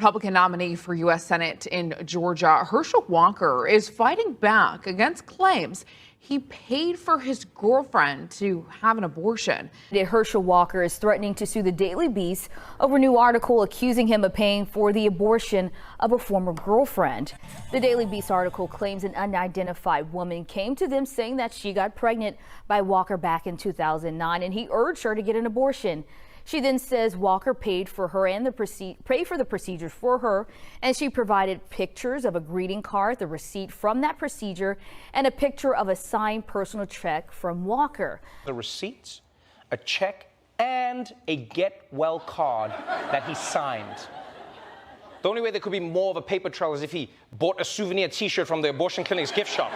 Republican nominee for U.S. Senate in Georgia, Herschel Walker, is fighting back against claims he paid for his girlfriend to have an abortion. Herschel Walker is threatening to sue the Daily Beast over a new article accusing him of paying for the abortion of a former girlfriend. The Daily Beast article claims an unidentified woman came to them saying that she got pregnant by Walker back in 2009 and he urged her to get an abortion. She then says Walker paid for her and paid for the procedures for her, and she provided pictures of a greeting card, the receipt from that procedure, and a picture of a signed personal check from Walker. The receipts, a check, and a get well card that he signed. The only way there could be more of a paper trail is if he bought a souvenir t-shirt from the abortion clinic's gift shop.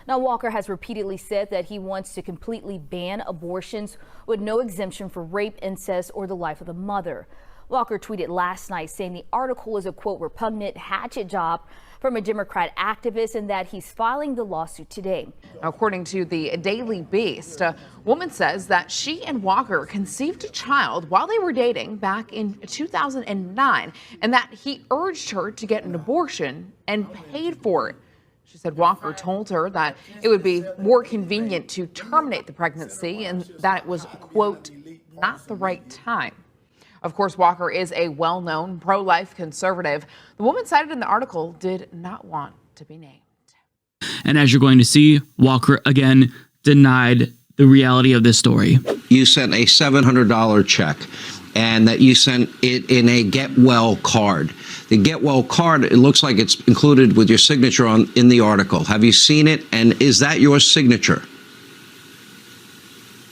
Now, Walker has repeatedly said that he wants to completely ban abortions with no exemption for rape, incest, or the life of the mother. Walker tweeted last night saying the article is a, quote, repugnant hatchet job from a Democrat activist and that he's filing the lawsuit today. According to the Daily Beast, a woman says that she and Walker conceived a child while they were dating back in 2009 and that he urged her to get an abortion and paid for it. She said Walker told her that it would be more convenient to terminate the pregnancy and that it was, quote, not the right time. Of course, Walker is a well-known pro-life conservative. The woman cited in the article did not want to be named. And as you're going to see, Walker again denied the reality of this story. You sent a $700 check and that you sent it in a get well card. The get well card, it looks like it's included with your signature in the article. Have you seen it, and is that your signature?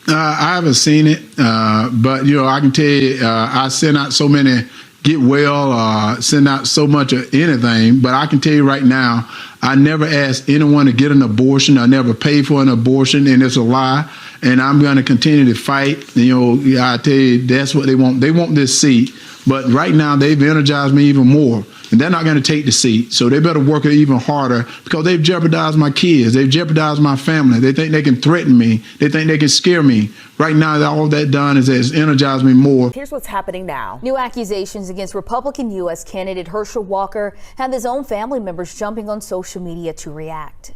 I haven't seen it, but I can tell you, I send out so many get well, send out so much of anything. But I can tell you right now, I never asked anyone to get an abortion. I never paid for an abortion, and it's a lie. And I'm going to continue to fight. I tell you, that's what they want. They want this seat. But right now, they've energized me even more. And they're not going to take the seat. So they better work it even harder because they've jeopardized my kids. They've jeopardized my family. They think they can threaten me. They think they can scare me. Right now, all that done is has energized me more. Here's what's happening now. New accusations against Republican U.S. candidate Herschel Walker have his own family members jumping on social media to react.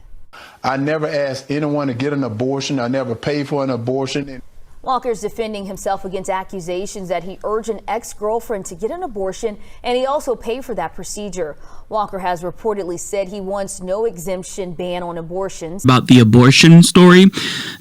I never asked anyone to get an abortion. I never paid for an abortion. Walker's defending himself against accusations that he urged an ex-girlfriend to get an abortion and he also paid for that procedure. Walker has reportedly said he wants no exemption ban on abortions. About the abortion story,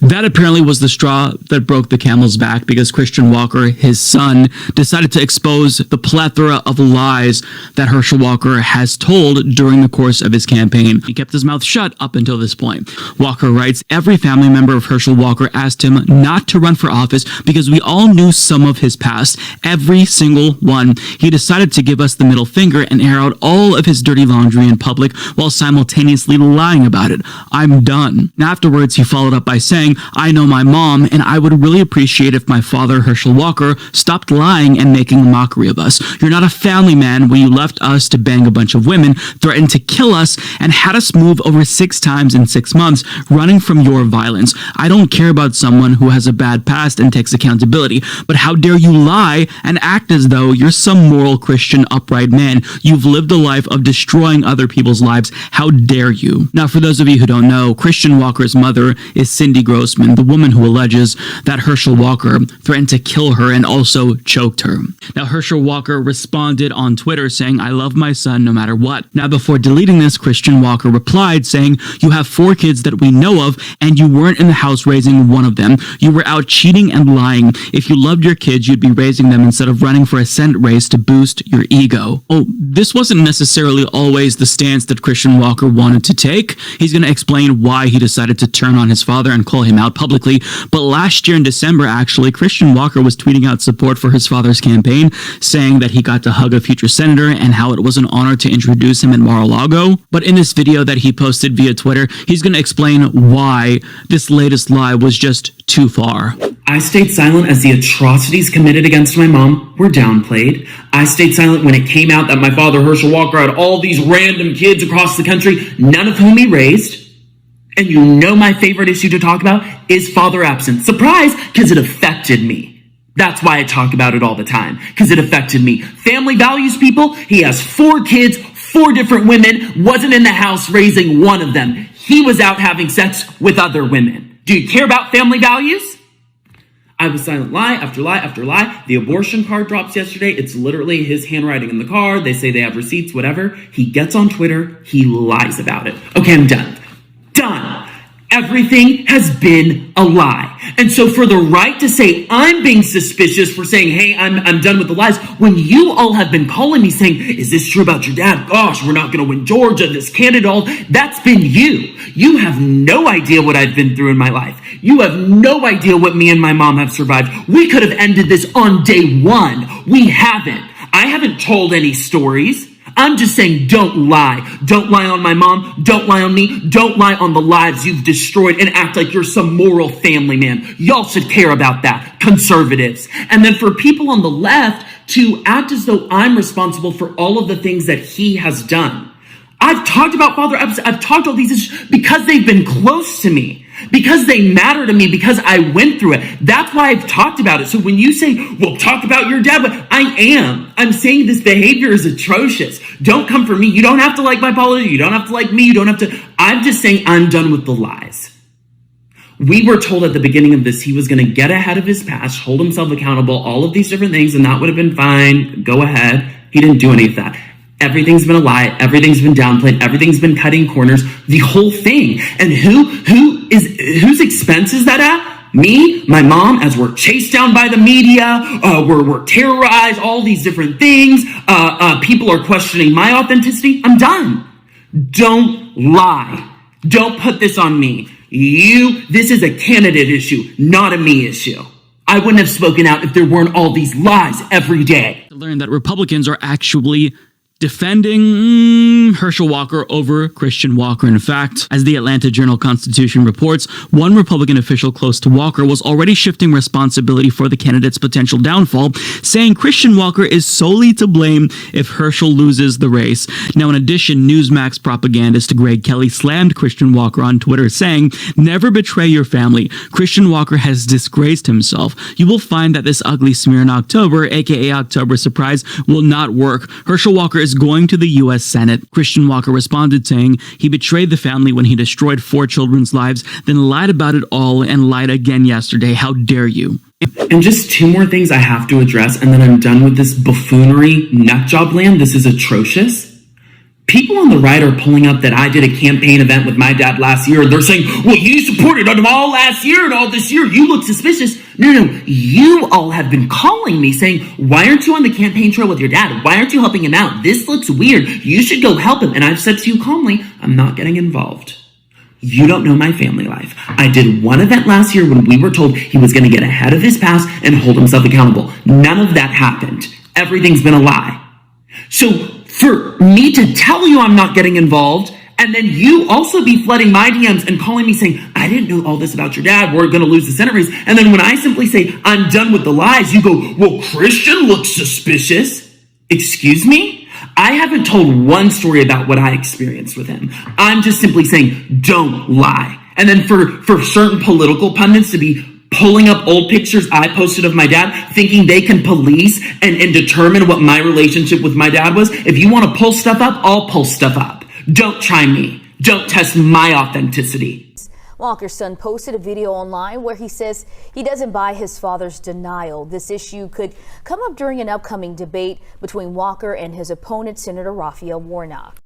that apparently was the straw that broke the camel's back because Christian Walker, his son, decided to expose the plethora of lies that Herschel Walker has told during the course of his campaign. He kept his mouth shut up until this point. Walker writes, every family member of Herschel Walker asked him not to run for office because we all knew some of his past, every single one. He decided to give us the middle finger and air out all of his dirty laundry in public while simultaneously lying about it. I'm done. And afterwards, he followed up by saying, I know my mom, and I would really appreciate if my father, Herschel Walker, stopped lying and making a mockery of us. You're not a family man when you left us to bang a bunch of women, threatened to kill us, and had us move over 6 times in 6 months, running from your violence. I don't care about someone who has a bad past and takes accountability, but how dare you lie and act as though you're some moral Christian upright man? You've lived a life of destroying other people's lives. How dare you? Now, for those of you who don't know, Christian Walker's mother is Cindy Grossman, the woman who alleges that Herschel Walker threatened to kill her and also choked her. Now, Herschel Walker responded on Twitter saying, I love my son no matter what. Now, before deleting this, Christian Walker replied saying, you have 4 kids that we know of and you weren't in the house raising one of them. You were out cheating and lying. If you loved your kids, you'd be raising them instead of running for a Senate race to boost your ego. Oh, this wasn't necessarily always the stance that Christian Walker wanted to take. He's going to explain why he decided to turn on his father and call him out publicly. But last year in December, actually, Christian Walker was tweeting out support for his father's campaign, saying that he got to hug a future senator and how it was an honor to introduce him at Mar-a-Lago. But in this video that he posted via Twitter, he's going to explain why this latest lie was just too far. I stayed silent as the atrocities committed against my mom were downplayed. I stayed silent when it came out that my father, Herschel Walker, had all these random kids across the country, none of whom he raised. And my favorite issue to talk about is father absence. Surprise, because it affected me. That's why I talk about it all the time, because it affected me. Family values, people. He has 4 kids, 4 different women, wasn't in the house raising one of them. He was out having sex with other women. Do you care about family values? I was silent, lie after lie after lie. The abortion card drops yesterday. It's literally his handwriting in the card. They say they have receipts, whatever. He gets on Twitter. He lies about it. Okay, I'm done. Done. Everything has been a lie. And so for the right to say I'm being suspicious for saying, hey, I'm done with the lies, when you all have been calling me saying, is this true about your dad? Gosh, we're not going to win Georgia, this candidate, all that's been you. You have no idea what I've been through in my life. You have no idea what me and my mom have survived. We could have ended this on day 1. We haven't. I haven't told any stories. I'm just saying, don't lie. Don't lie on my mom. Don't lie on me. Don't lie on the lives you've destroyed and act like you're some moral family man. Y'all should care about that, conservatives. And then for people on the left to act as though I'm responsible for all of the things that he has done. I've talked about Father Epps. I've talked all these issues because they've been close to me, because they matter to me, because I went through it. That's why I've talked about it. So when you say, well, talk about your dad, but I'm saying this behavior is atrocious. Don't come for me. You don't have to like my politics. You don't have to like me. You don't have to. I'm just saying I'm done with the lies. We were told at the beginning of this, he was going to get ahead of his past, hold himself accountable, all of these different things, and that would have been fine. Go ahead. He didn't do any of that. Everything's been a lie. Everything's been downplayed. Everything's been cutting corners. The whole thing. And whose expense is that at? Me, my mom, as we're chased down by the media, we're terrorized, all these different things. People are questioning my authenticity. I'm done. Don't lie. Don't put this on me. This is a candidate issue, not a me issue. I wouldn't have spoken out if there weren't all these lies every day. Learn that Republicans are actually defending Herschel Walker over Christian Walker. In fact, as the Atlanta Journal-Constitution reports, one Republican official close to Walker was already shifting responsibility for the candidate's potential downfall, saying Christian Walker is solely to blame if Herschel loses the race. Now, in addition, Newsmax propagandist Greg Kelly slammed Christian Walker on Twitter, saying, "Never betray your family. Christian Walker has disgraced himself. You will find that this ugly smear in October, aka October Surprise, will not work. Herschel Walker is going to the U.S. Senate." Christian Walker responded saying he betrayed the family when he destroyed 4 children's lives, then lied about it all and lied again yesterday. How dare you? And just 2 more things I have to address, and then I'm done with this buffoonery nutjob land. This is atrocious. People on the right are pulling up that I did a campaign event with my dad last year, and they're saying, well, you supported them all last year and all this year. You look suspicious. No. You all have been calling me saying, why aren't you on the campaign trail with your dad? Why aren't you helping him out? This looks weird. You should go help him. And I've said to you calmly, I'm not getting involved. You don't know my family life. I did one event last year when we were told he was going to get ahead of his past and hold himself accountable. None of that happened. Everything's been a lie. So for me to tell you I'm not getting involved, and then you also be flooding my DMs and calling me saying, I didn't know all this about your dad, we're going to lose the Senate race. And then when I simply say, I'm done with the lies, you go, well, Christian looks suspicious. Excuse me? I haven't told one story about what I experienced with him. I'm just simply saying, don't lie. And then for certain political pundits to be pulling up old pictures I posted of my dad, thinking they can police and determine what my relationship with my dad was. If you want to pull stuff up, I'll pull stuff up. Don't try me. Don't test my authenticity. Walker's son posted a video online where he says he doesn't buy his father's denial. This issue could come up during an upcoming debate between Walker and his opponent, Senator Raphael Warnock.